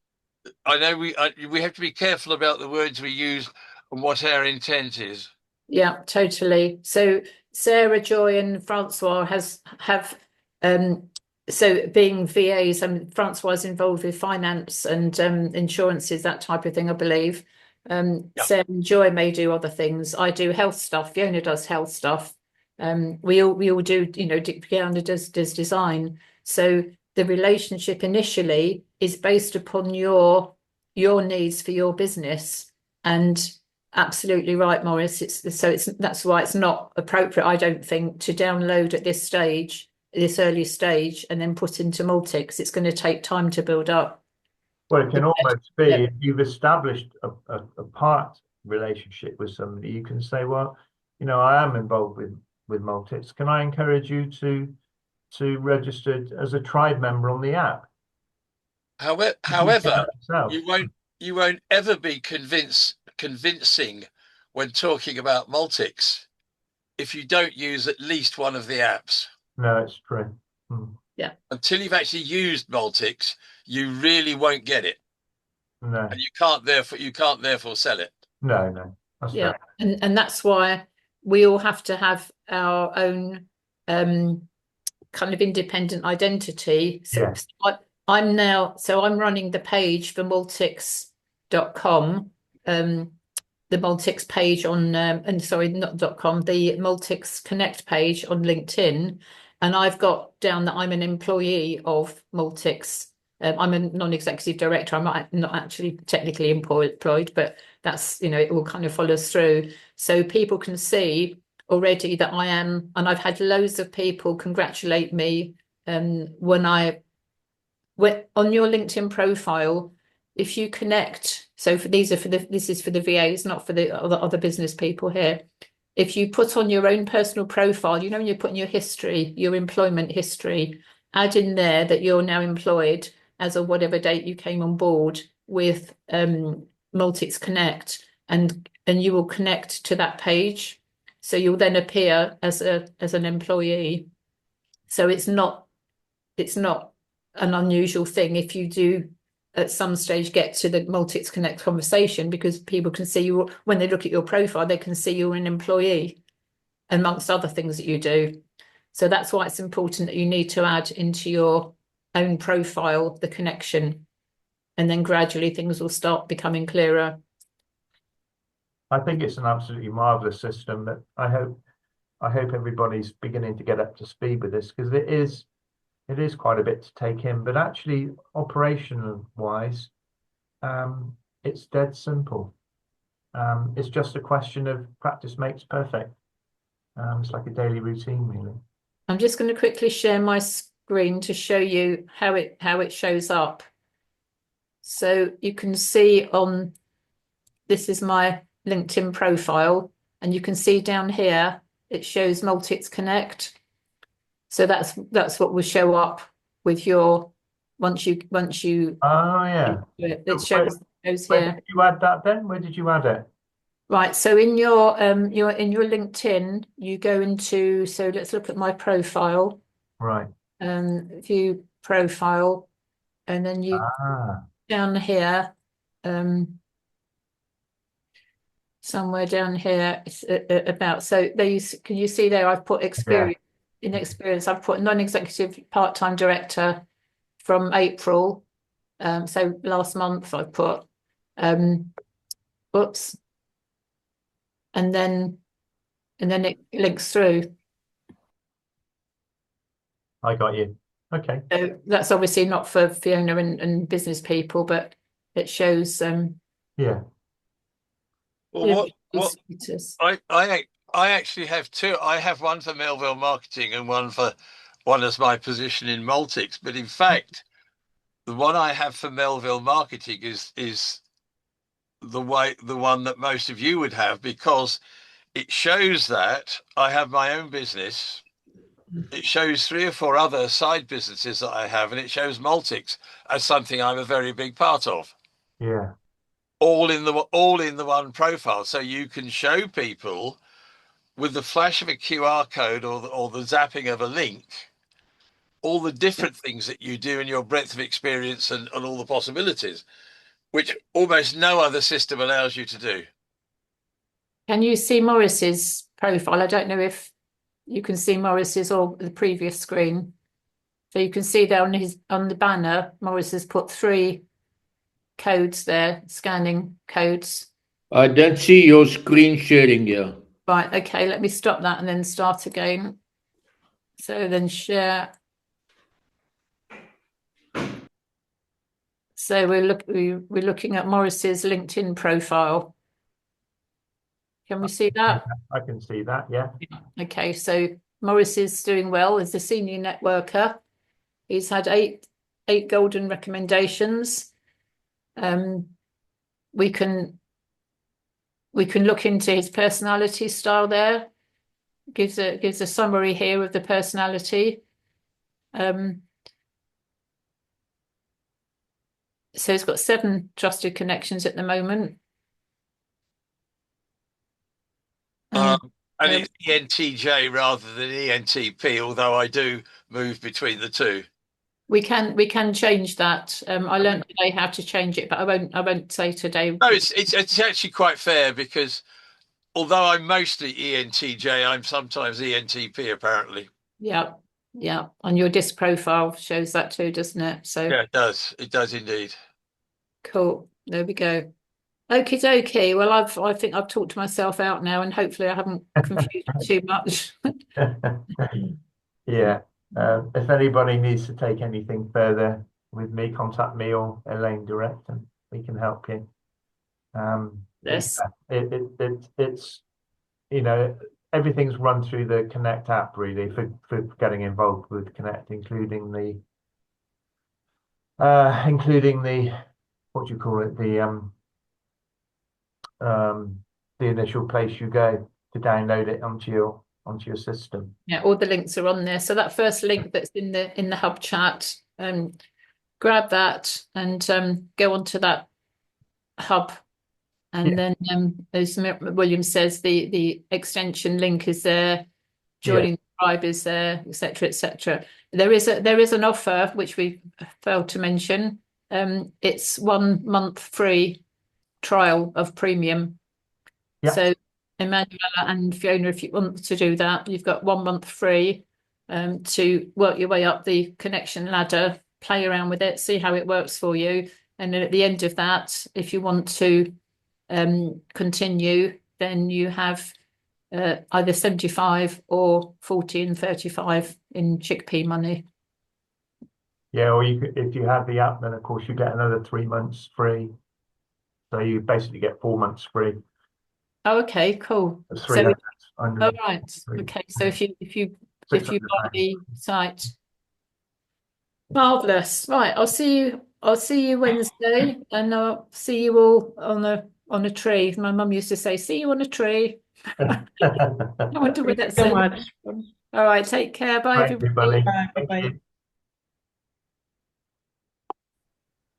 D: I know we have to be careful about the words we use and what our intent is.
B: Yeah, totally. So Sarah, Joy, and Francois have so being VAs, and Francois is involved with finance and insurances, that type of thing, I believe. Sarah and Joy may do other things. I do health stuff. Fiona does health stuff. We all do, Fiona does design. So the relationship initially is based upon your needs for your business, and absolutely right, Maurice. That's why it's not appropriate, I don't think, to download at this stage, this early stage, and then put into Maltix. It's going to take time to build up.
A: Well, it can almost be
B: Yeah.
A: if you've established a part relationship with somebody, you can say, well, I am involved with Maltix. Can I encourage you to register as a tribe member on the app?
D: However,
A: yourself.
D: you won't ever be convincing when talking about Maltix if you don't use at least one of the apps.
A: No, it's true.
B: Yeah.
D: Until you've actually used Maltix, you really won't get it,
A: No,
D: and you can't therefore sell it.
A: no, that's
B: Yeah,
A: fair.
B: and that's why we all have to have our own kind of independent identity. So
A: Yeah.
B: I'm running the page for Maltix.com, the Maltix page on and sorry, not .com, the Maltix Connect page on LinkedIn, and I've got down that I'm an employee of Maltix. I'm a non-executive director. I'm not actually technically employed, but that's, it all kind of follows through. So people can see already that I am, and I've had loads of people congratulate me when on your LinkedIn profile, if you connect, so this is for the VAs, not for the other business people here. If you put on your own personal profile, when you're putting your history, your employment history, add in there that you're now employed as of whatever date you came on board with Maltix Connect, and you will connect to that page. So you'll then appear as an employee. So it's not an unusual thing if you do at some stage get to the Maltix Connect conversation, because people can see you when they look at your profile, they can see you're an employee amongst other things that you do. So that's why it's important that you need to add into your own profile the connection, and then gradually things will start becoming clearer.
A: I think it's an absolutely marvelous system that I hope everybody's beginning to get up to speed with this, because it is quite a bit to take in, but actually operational wise, it's dead simple. It's just a question of practice makes perfect. It's like a daily routine, really.
B: I'm just going to quickly share my screen to show you how it shows up. So you can see this is my LinkedIn profile, and you can see down here it shows Maltix Connect. So that's what will show up with your once you
A: Oh yeah.
B: it shows
A: Where
B: here.
A: did you add that then? Where did you add it?
B: Right. So in your LinkedIn, you go into, so let's look at my profile.
A: Right.
B: View profile, and then you down here, somewhere down here, it's about. So can you see there? I've put experience. In experience, I've put non-executive part-time director from April. So last month I put, whoops, and then it links through.
A: I got you. Okay.
B: So that's obviously not for Fiona and business people, but it shows.
A: Yeah.
D: Well, I actually have two. I have one for Melville Marketing and one as my position in Maltix. But in fact, the one I have for Melville Marketing is the one that most of you would have, because it shows that I have my own business. It shows 3 or 4 other side businesses that I have, and it shows Maltix as something I'm a very big part of.
A: Yeah.
D: All in the one profile, so you can show people with the flash of a QR code or the zapping of a link all the different things that you do in your breadth of experience and all the possibilities, which almost no other system allows you to do.
B: Can you see Maurice's profile? I don't know if you can see Maurice's or the previous screen. So you can see there on the banner, Maurice has put 3 codes there, scanning codes.
H: I don't see your screen sharing here.
B: Right, okay, let me stop that and then start again. So then share. So we're looking at Maurice's LinkedIn profile. Can we see that?
A: I can see that, yeah.
B: Okay, so Morris is doing well as a senior networker. He's had eight golden recommendations. We can look into his personality style there. Gives a summary here of the personality. So he's got 7 trusted connections at the moment.
D: And it's ENTJ rather than ENTP, although I do move between the two.
B: We can change that. I learned today how to change it, but I won't say today.
D: No, it's actually quite fair because although I'm mostly ENTJ, I'm sometimes ENTP apparently.
B: Yeah. And your disc profile shows that too, doesn't it? So
D: Yeah, it does. It does indeed.
B: cool. There we go. Okie dokie. Well, I think I've talked myself out now, and hopefully I haven't confused too much.
A: Yeah. If anybody needs to take anything further with me, contact me or Elaine direct, and we can help you.
B: Yes.
A: It's everything's run through the Connect app really for getting involved with Connect, including the what do you call it, the initial place you go to download it onto your system.
B: Yeah, all the links are on there. So that first link that's in the hub chat, grab that and go onto that hub. And then as William says, the extension link is there, joining the tribe is there, etc., etc. There is an offer which we failed to mention. It's 1 month free trial of premium.
A: Yeah.
B: So Emanuela and Fiona, if you want to do that, you've got 1 month free to work your way up the connection ladder, play around with it, see how it works for you. And then at the end of that, if you want to continue, then you have either 75 or 40 and 35 in chickpea money.
A: Yeah, or if you have the app, then of course you get another 3 months free. So you basically get 4 months free.
B: Oh, okay, cool.
A: That's
B: So,
A: 300.
B: oh, right. Okay, so if you buy the site, marvelous. Right, I'll see you Wednesday, and I'll see you all on a tree. My mum used to say, "See you on a tree." I wonder where
E: Thank you
B: that's
E: so
B: in.
E: much.
B: All right, take care. Bye,
A: Right,
B: everybody.
A: everybody.
E: Bye.
A: Thank
E: Bye-bye.
A: you.